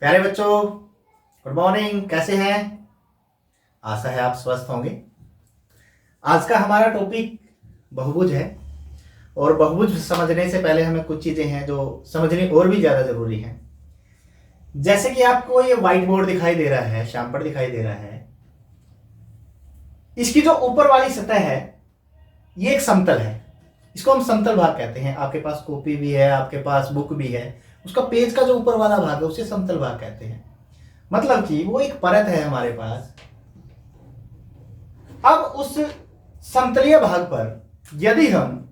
प्यारे बच्चों, good morning. कैसे हैं? आशा है आप स्वस्थ होंगे। आज का हमारा टॉपिक बहुभुज है और बहुभुज समझने से पहले हमें कुछ चीजें हैं जो समझनी और भी ज्यादा जरूरी हैं। जैसे कि आपको ये व्हाइट बोर्ड दिखाई दे रहा है, श्याम पर दिखाई दे रहा है। इसकी जो ऊपर वाली सतह है ये एक समतल है। इसको हम समतल भाग कहते हैं। आपके पास कॉपी भी है, आपके पास बुक भी है, उसका पेज का जो ऊपर वाला भाग है उसे समतल भाग कहते हैं। मतलब कि वो एक परत है हमारे पास। अब उस समतलीय भाग पर यदि हम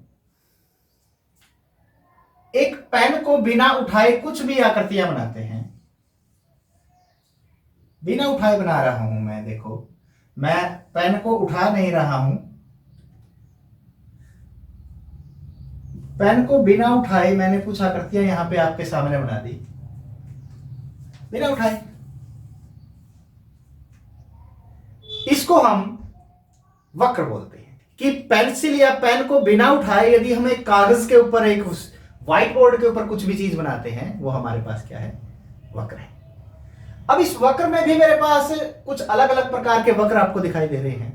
एक पेन को बिना उठाए कुछ भी आकृतियां बनाते हैं, बिना उठाए बना रहा हूं मैं, देखो मैं पेन को उठा नहीं रहा हूं, पेन को बिना उठाए मैंने कुछ आकृतियां यहां पे आपके सामने बना दी बिना उठाए। इसको हम वक्र बोलते हैं कि पेंसिल या पेन को बिना उठाए यदि हम एक कागज के ऊपर, एक व्हाइट बोर्ड के ऊपर कुछ भी चीज बनाते हैं, वो हमारे पास क्या है? वक्र है। अब इस वक्र में भी मेरे पास कुछ अलग अलग प्रकार के वक्र आपको दिखाई दे रहे हैं।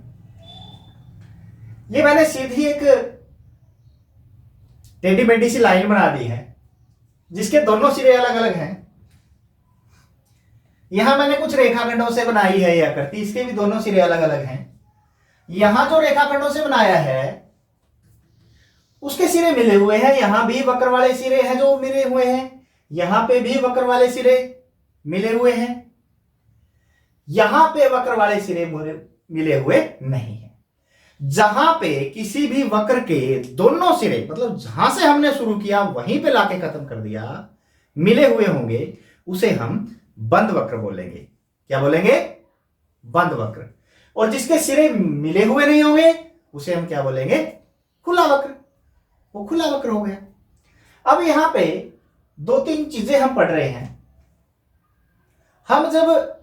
ये मैंने सीधी एक टेढ़ी मेढ़ी सी लाइन बना दी है जिसके दोनों सिरे अलग अलग हैं। यहां मैंने कुछ रेखाखंडों से बनाई है यह आकृति, इसके भी दोनों सिरे अलग अलग हैं। यहां जो रेखाखंडों से बनाया है उसके सिरे मिले हुए हैं। यहां भी वक्र वाले सिरे हैं जो मिले हुए हैं, यहां पे भी वक्र वाले सिरे मिले हुए हैं, यहां पे वक्र वाले सिरे मिले हुए नहीं है। जहां पे किसी भी वक्र के दोनों सिरे, मतलब जहां से हमने शुरू किया वहीं पे लाके खत्म कर दिया, मिले हुए होंगे, उसे हम बंद वक्र बोलेंगे। क्या बोलेंगे? बंद वक्र। और जिसके सिरे मिले हुए नहीं होंगे उसे हम क्या बोलेंगे? खुला वक्र। वो खुला वक्र हो गया। अब यहां पे दो तीन चीजें हम पढ़ रहे हैं। हम जब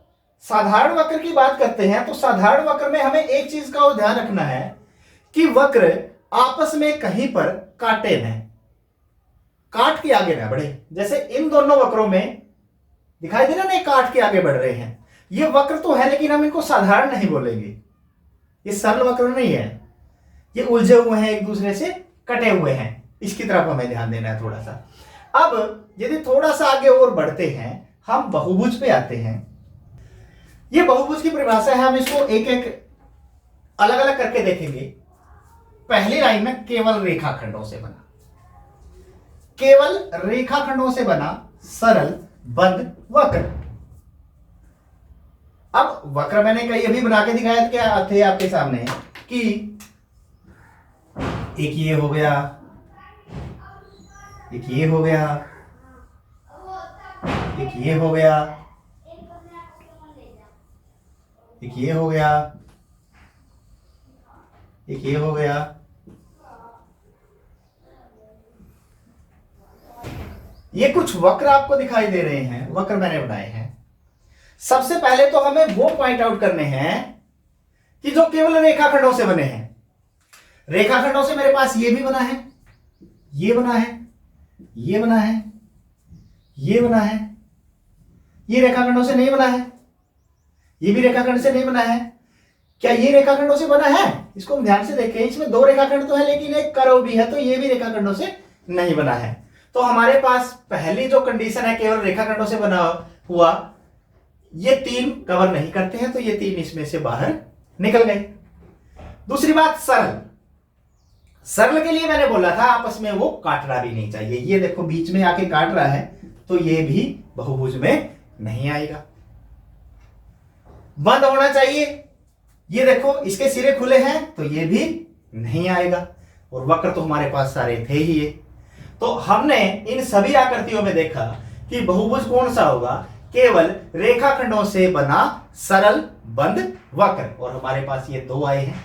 साधारण वक्र की बात करते हैं तो साधारण वक्र में हमें एक चीज का ध्यान रखना है कि वक्र आपस में कहीं पर काटे न, काट के आगे ना बढ़े। जैसे इन दोनों वक्रों में दिखाई दे रहा ना, काट के आगे बढ़ रहे हैं। ये वक्र तो है लेकिन हम इनको साधारण नहीं बोलेंगे, ये सरल वक्र नहीं है, ये उलझे हुए हैं, एक दूसरे से कटे हुए हैं। इसकी तरफ हमें ध्यान देना है थोड़ा सा। अब यदि थोड़ा सा आगे और बढ़ते हैं, हम बहुभुज पे आते हैं। ये बहुभुज की परिभाषा है, हम इसको एक एक अलग अलग करके देखेंगे। पहली लाइन में केवल रेखाखंडों से बना, केवल रेखाखंडों से बना सरल बंद वक्र। अब वक्र मैंने कई अभी बना के दिखाया क्या थे आपके सामने कि एक ये हो गया, एक ये हो गया, एक ये हो गया, एक ये हो गया, एक ये हो गया। ये कुछ वक्र आपको दिखाई दे रहे हैं, वक्र मैंने बनाए हैं। सबसे पहले तो हमें वो पॉइंट आउट करने हैं कि जो केवल रेखाखंडों से बने हैं। रेखाखंडों से मेरे पास ये भी बना है, ये बना है, ये बना है, ये बना है। ये रेखाखंडों से नहीं बना है, ये भी रेखाखंड से नहीं बना है। क्या ये रेखाखंडों से बना है? इसको हम ध्यान से देखें। इसमें दो रेखाखंड तो है लेकिन एक कर्व भी है, तो ये भी रेखाखंडों से नहीं बना है। तो हमारे पास पहली जो कंडीशन है केवल रेखाखंडों से बना हुआ, ये तीन कवर नहीं करते हैं, तो ये तीन इसमें से बाहर निकल गए। दूसरी बात, सरल। सरल के लिए मैंने बोला था आपस में वो काटना भी नहीं चाहिए। ये देखो बीच में आके काट रहा है, तो ये भी बहुभुज में नहीं आएगा। बंद होना चाहिए। ये देखो इसके सिरे खुले हैं, तो ये भी नहीं आएगा। और वक्र तो हमारे पास सारे थे ही ये। तो हमने इन सभी आकृतियों में देखा कि बहुभुज कौन सा होगा? केवल रेखाखंडों से बना सरल बंद वक्र। और हमारे पास ये दो आए हैं,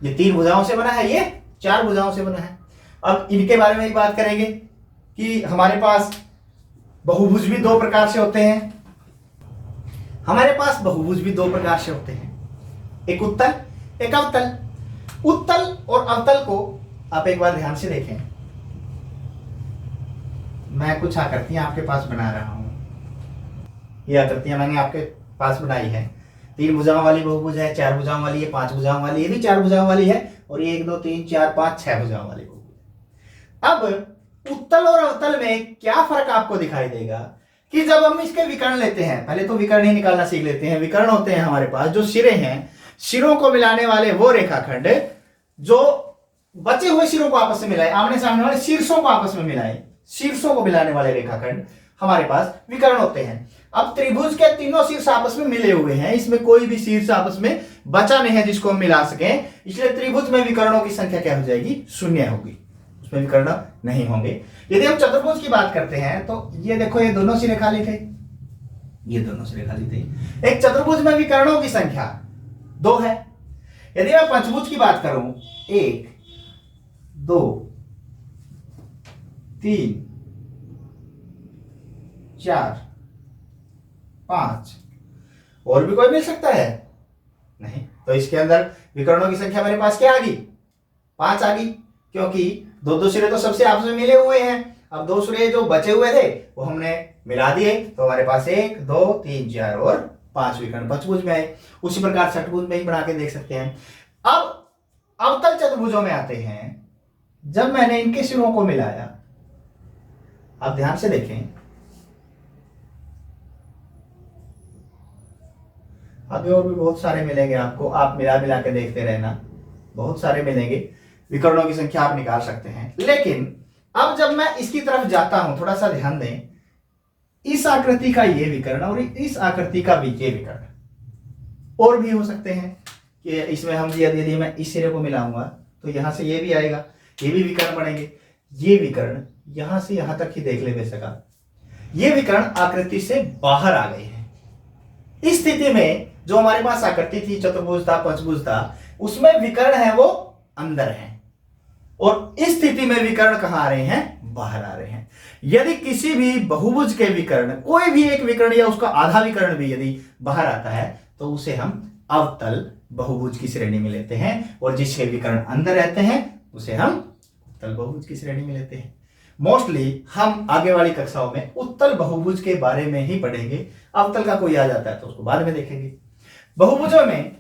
ये तीन भुजाओं से बना है, ये चार भुजाओं से बना है। अब इनके बारे में एक बात करेंगे कि हमारे पास बहुभुज भी दो प्रकार से होते हैं। हमारे पास बहुभुज भी दो प्रकार से होते हैं, एक उत्तल, एक अवतल। उत्तल और अवतल को आप एक बार ध्यान से देखें। मैं कुछ आकृतियां आपके पास बना रहा हूं। ये आकृतियां मैंने आपके पास बनाई है। 3 भुजाओं वाली बहुभुज है, 4 भुजाओं वाली है, 5 भुजाओं वाली, ये भी 4 भुजाओं वाली है, और ये 1 2 3 4 5 6 भुजाओं वाली बहुभुज। अब उत्तल और अवतल में क्या फर्क आपको दिखाई देगा कि जब हम इसके विकर्ण लेते हैं, पहले तो विकर्ण ही निकालना सीख लेते हैं। विकर्ण होते हैं हमारे पास जो सिरे हैं, सिरों को मिलाने वाले वो रेखाखंड जो बचे हुए सिरों को आपस में मिलाए, आमने सामने वाले शीर्षों को आपस में मिलाए, शीर्षों को मिलाने वाले रेखाखंड हमारे पास विकर्ण होते हैं। अब त्रिभुज के तीनों शीर्ष आपस में मिले हुए हैं, इसमें कोई भी शीर्ष आपस में बचा नहीं है जिसको हम मिला सकें, इसलिए त्रिभुज में विकर्णों की संख्या क्या हो जाएगी? 0 होगी, उसमें विकर्ण नहीं होंगे। यदि हम चतुर्भुज की बात करते हैं तो ये देखो, ये दोनों सिरे खाली थे, ये दोनों सिरे खाली थे। एक चतुर्भुज में विकर्णों की संख्या 2 है। यदि मैं पंचभुज की बात करूं, 1 2 3 4 5, और भी कोई मिल सकता है? नहीं। तो इसके अंदर विकर्णों की संख्या मेरे पास क्या आ गई? 5 आ गई, क्योंकि दो सिरे तो सबसे आपस में मिले हुए हैं। अब 2 सिरे जो बचे हुए थे वो हमने मिला दिए, तो हमारे पास 1 2 3 4 और 5 विकर्ण पंचभुज में आए। उसी प्रकार षटभुज में ही बना के देख सकते हैं। अब अवतल चतुर्भुजों में आते हैं, जब मैंने इनके सिरों को मिलाया, आप ध्यान से देखें, अभी और भी बहुत सारे मिलेंगे आपको, आप मिला मिला के देखते रहना, बहुत सारे मिलेंगे, विकर्णों की संख्या आप निकाल सकते हैं। लेकिन अब जब मैं इसकी तरफ जाता हूं, थोड़ा सा ध्यान दें, इस आकृति का ये विकर्ण और इस आकृति का भी ये विकर्ण और भी हो सकते हैं कि इसमें हम यदि मैं इस सिरे को मिलाऊंगा तो यहां से ये भी आएगा, ये भी विकर्ण बनेंगे। ये विकर्ण यहां से यहां तक ही देख ले बेसका, ये विकर्ण आकृति से बाहर आ गए हैं। इस स्थिति में जो हमारे पास आकृति थी, चतुर्भुज था, पंचभुज था, उसमें विकर्ण है वो अंदर है, और इस स्थिति में विकर्ण कहां आ रहे हैं? बाहर आ रहे हैं। यदि किसी भी बहुभुज के विकर्ण, कोई भी एक विकर्ण या उसका आधा विकर्ण भी यदि बाहर आता है तो उसे हम अवतल बहुभुज की श्रेणी में लेते हैं, और जिसके विकर्ण अंदर रहते हैं उसे हम उत्तल बहुभुज की श्रेणी में लेते हैं। मोस्टली हम आगे वाली कक्षाओं में उत्तल बहुभुज के बारे में ही पढ़ेंगे, अवतल का कोई आ जाता है तो उसको बाद में देखेंगे। बहुभुजों में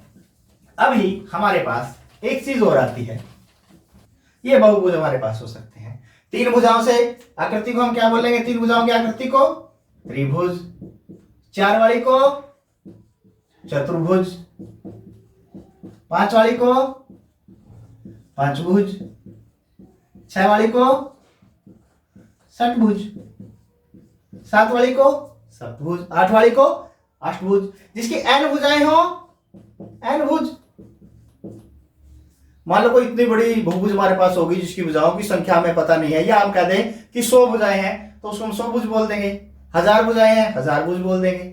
अभी हमारे पास एक चीज और आती है, ये बहुभुज हमारे पास हो सकते हैं। 3 भुजाओं से आकृति को हम क्या बोलेंगे? 3 भुजाओं की आकृति को त्रिभुज, 4 वाली को चतुर्भुज, 5 वाली को पंचभुज, 6 वाली को षटभुज, 7 वाली को सप्तभुज, 8 वाली को अष्टभुज। जिसकी n भुजाएं हो, n भुज। मान लो कोई इतनी बड़ी बहुभुज हमारे पास होगी जिसकी भुजाओं की संख्या हमें पता नहीं है, या हम कह दें कि 100 भुजाएं हैं तो उसको हम 100 भुज बोल देंगे, 1000 भुजाएं हैं 1000 भुज बोल देंगे।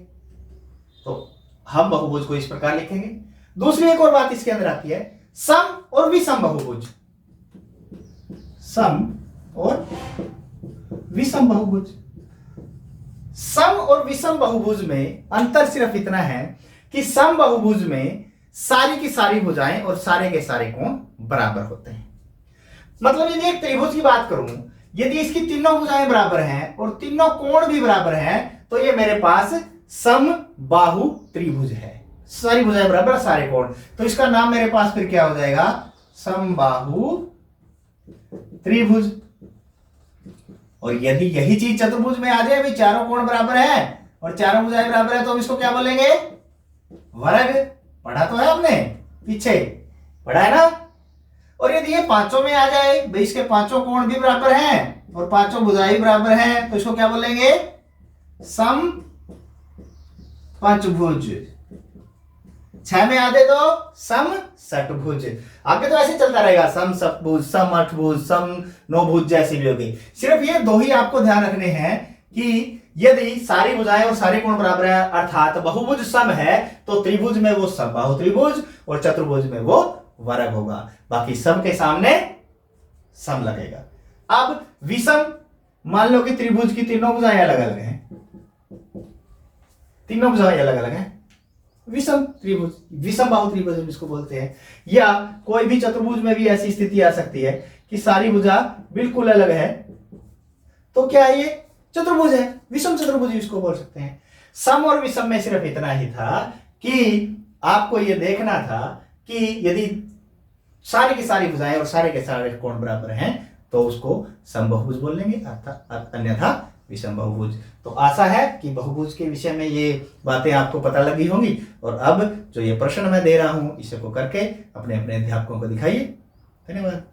तो हम बहुभुज को इस प्रकार लिखेंगे। दूसरी एक और बात इसके अंदर आती है, सम और विषम बहुभुज। सम और विषम बहुभुज। सम और विषम बहुभुज में अंतर सिर्फ इतना है कि सम बहुभुज में सारी की सारी भुजाएं और सारे के सारे कोण बराबर होते हैं। मतलब यदि एक त्रिभुज की बात करूं, यदि इसकी तीनों भुजाएं बराबर हैं और तीनों कोण भी बराबर हैं, तो ये मेरे पास सम बाहु त्रिभुज है। सारी भुजाएं बराबर, सारे कोण, तो इसका नाम मेरे पास फिर क्या हो जाएगा? समबाहु त्रिभुज। और यदि यही चीज चतुर्भुज में आ जाए, भाई चारों कोण बराबर है और चारों भुजाएं बराबर है, तो हम इसको क्या बोलेंगे? वर्ग। पढ़ा तो है आपने, पीछे पढ़ा है ना। और यदि ये पांचों में आ जाए, भाई इसके पांचों कोण भी बराबर हैं और पांचों भुजाएं भी बराबर हैं, तो इसको क्या बोलेंगे? सम पंचभुज। 6 में आ जाए तो सम षटभुज। आगे तो ऐसे चलता रहेगा, सम सप्तभुज, सम अष्टभुज, सम नौभुज, जैसी भी होगी। सिर्फ ये 2 ही आपको ध्यान रखने हैं कि यदि सारी भुजाएं और सारे कोण बराबर है, अर्थात बहुभुज सम है, तो त्रिभुज में वो समबाहु त्रिभुज और चतुर्भुज में वो वर्ग होगा। बाकी सम के सामने सम लगेगा। अब विषम, मान लो कि त्रिभुज की तीनों भुजाएं अलग अलग हैं, तीनों भुजाएं अलग अलग हैं, विषम त्रिभुज, विषम बाहु त्रिभुज हम इसको बोलते हैं। या कोई भी चतुर्भुज में भी ऐसी स्थिति आ सकती है कि सारी भुजा बिल्कुल अलग है, तो क्या ये चतुर्भुज है? विषम चतुर्भुज इसको बोल सकते हैं। सम और विषम में सिर्फ इतना ही था कि आपको ये देखना था कि यदि सारी की सारी भुजाएं और सारे के सारे कोण बराबर हैं तो उसको समबाहुभुज बोल लेंगे, अर्थात अन्यथा विषम बहुभुज। तो आशा है कि बहुभुज के विषय में ये बातें आपको पता लगी होंगी। और अब जो ये प्रश्न मैं दे रहा हूं इसे को करके अपने अपने अध्यापकों को दिखाइए। धन्यवाद।